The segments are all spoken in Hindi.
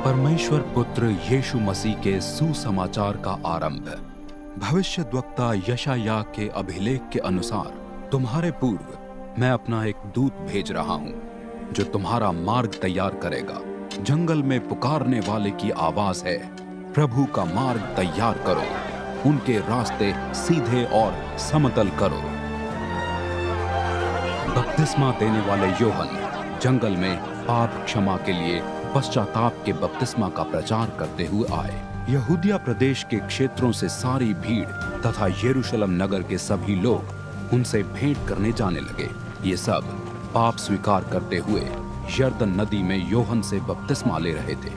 परमेश्वर पुत्र यीशु मसीह के सुसमाचार का आरंभ। भविष्यद्वक्ता यशायाह के अभिलेख के अनुसार तुम्हारे पूर्व मैं अपना एक दूत भेज रहा हूँ, जो तुम्हारा मार्ग तैयार करेगा। जंगल में पुकारने वाले की आवाज है, प्रभु का मार्ग तैयार करो, उनके रास्ते सीधे और समतल करो। बपतिस्मा देने वाले यूहन्ना जंगल में पाप क्षमा के लिए पश्चाताप के बपतिस्मा का प्रचार करते हुए आए। यहूदिया प्रदेश के क्षेत्रों से सारी भीड़ तथा यरूशलेम नगर के सभी लोग उनसे भेंट करने जाने लगे। ये सब पाप स्वीकार करते हुए यरदन नदी में यूहन्ना से बपतिस्मा ले रहे थे।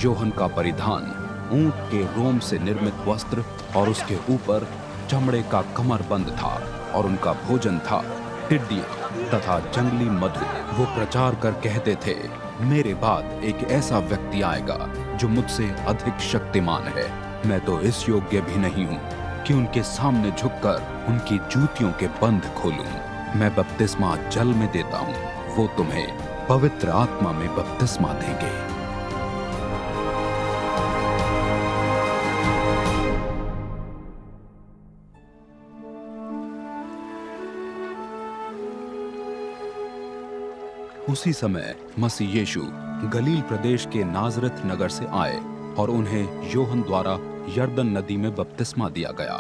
यूहन्ना का परिधान ऊंट के रोम से निर्मित वस्त्र और उसके ऊपर चमड़े का कमरबंद था, और उनका भोजन था टिड्डियां तथा जंगली मधु। वो प्रचार कर कहते थे, मेरे बाद एक ऐसा व्यक्ति आएगा जो मुझसे अधिक शक्तिमान है। मैं तो इस योग्य भी नहीं हूँ कि उनके सामने झुककर उनकी जूतियों के बंध खोलूं। मैं बपतिस्मा जल में देता हूँ, वो तुम्हें पवित्र आत्मा में बपतिस्मा देंगे। उसी समय मसीह यीशु गलील प्रदेश के नाजरत नगर से आए और उन्हें यूहन्ना द्वारा यरदन नदी में बपतिस्मा दिया गया।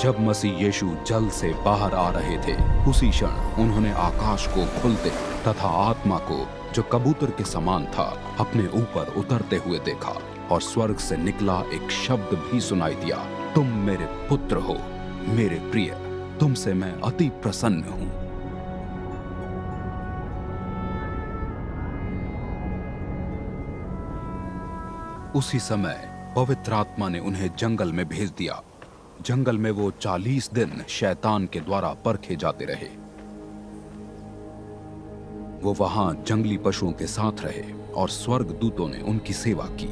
जब मसीह यीशु जल से बाहर आ रहे थे, उसी क्षण उन्होंने आकाश को खुलते तथा आत्मा को, जो कबूतर के समान था, अपने ऊपर उतरते हुए देखा, और स्वर्ग से निकला एक शब्द भी सुनाई दिया, तुम मेरे पुत्र हो, मेरे प्रिय, तुमसे मैं अति प्रसन्न हूं। उसी समय पवित्र आत्मा ने उन्हें जंगल में भेज दिया। जंगल में वो 40 दिन शैतान के द्वारा परखे जाते रहे। वो वहां जंगली पशुओं के साथ रहे और स्वर्ग दूतों ने उनकी सेवा की।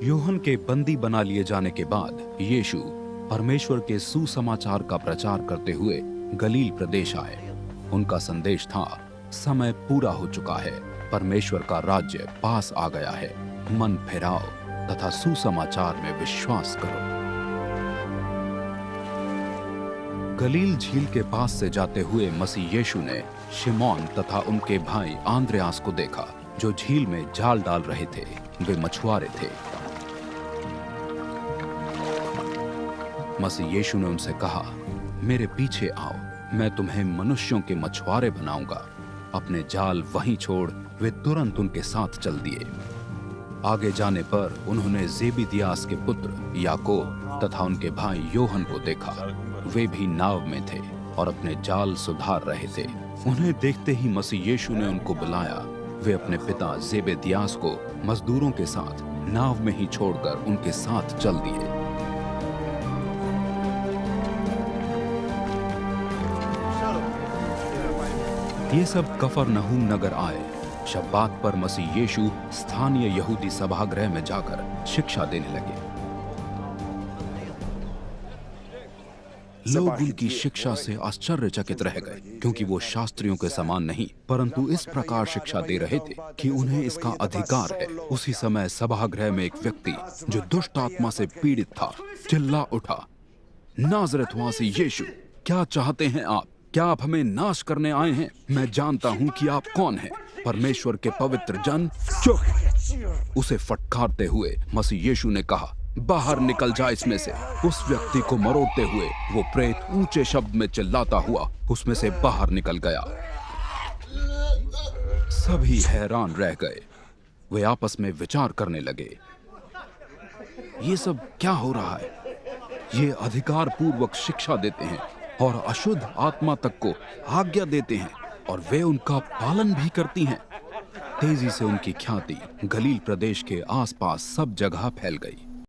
यूहन्ना के बंदी बना लिए जाने के बाद यीशु परमेश्वर के सुसमाचार का प्रचार करते हुए गलील प्रदेश आए। उनका संदेश था, समय पूरा हो चुका है, परमेश्वर का राज्य पास आ गया है, मन फिराओ तथा सुसमाचार में विश्वास करो। गलील झील के पास से जाते हुए मसीह यीशु ने शिमोन तथा उनके भाई आंद्रियास को देखा, जो झील में जाल डाल रहे थे। वे मछुआरे थे। मसीह यीशु ने उनसे कहा, मेरे पीछे आओ, मैं तुम्हें मनुष्यों के मछुआरे बनाऊंगा। अपने जाल वहीं छोड़ वे तुरंत उनके साथ चल दिए। आगे जाने पर उन्होंने जेबेदियास के पुत्र याकूब तथा उनके भाई यूहन्ना को देखा। वे भी नाव में थे और अपने जाल सुधार रहे थे। उन्हें देखते ही मसीह यीशु ने उनको बुलाया। वे अपने पिता जेबेदियास को मजदूरों के साथ नाव में ही छोड़कर उनके साथ चल दिए। ये सब कफरनहूम नगर आए। शब्बात पर मसीह यीशु स्थानीय यहूदी सभागृह में जाकर शिक्षा देने लगे। लोग उनकी शिक्षा से आश्चर्यचकित रह गए, क्योंकि वो शास्त्रियों के समान नहीं, परंतु इस प्रकार शिक्षा दे रहे थे कि उन्हें इसका अधिकार है। उसी समय सभागृह में एक व्यक्ति जो दुष्ट आत्मा से पीड़ित था चिल्ला उठा, नाज़रेतवासी यीशु, क्या चाहते हैं आप? क्या आप हमें नाश करने आए हैं? मैं जानता हूं कि आप कौन हैं, परमेश्वर के पवित्र जन। चुप! उसे फटकारते हुए मसीह यीशु ने कहा, बाहर निकल जा इसमें से। उस व्यक्ति को मरोड़ते हुए वो प्रेत ऊंचे शब्द में चिल्लाता हुआ उसमें से बाहर निकल गया। सभी हैरान रह गए। वे आपस में विचार करने लगे, ये सब क्या हो रहा है? ये अधिकार पूर्वक शिक्षा देते हैं और अशुद्ध आत्मा तक को आज्ञा देते हैं, और वे उनका पालन भी करती हैं। तेजी से उनकी ख्याति गलील प्रदेश के आसपास सब जगह फैल गई।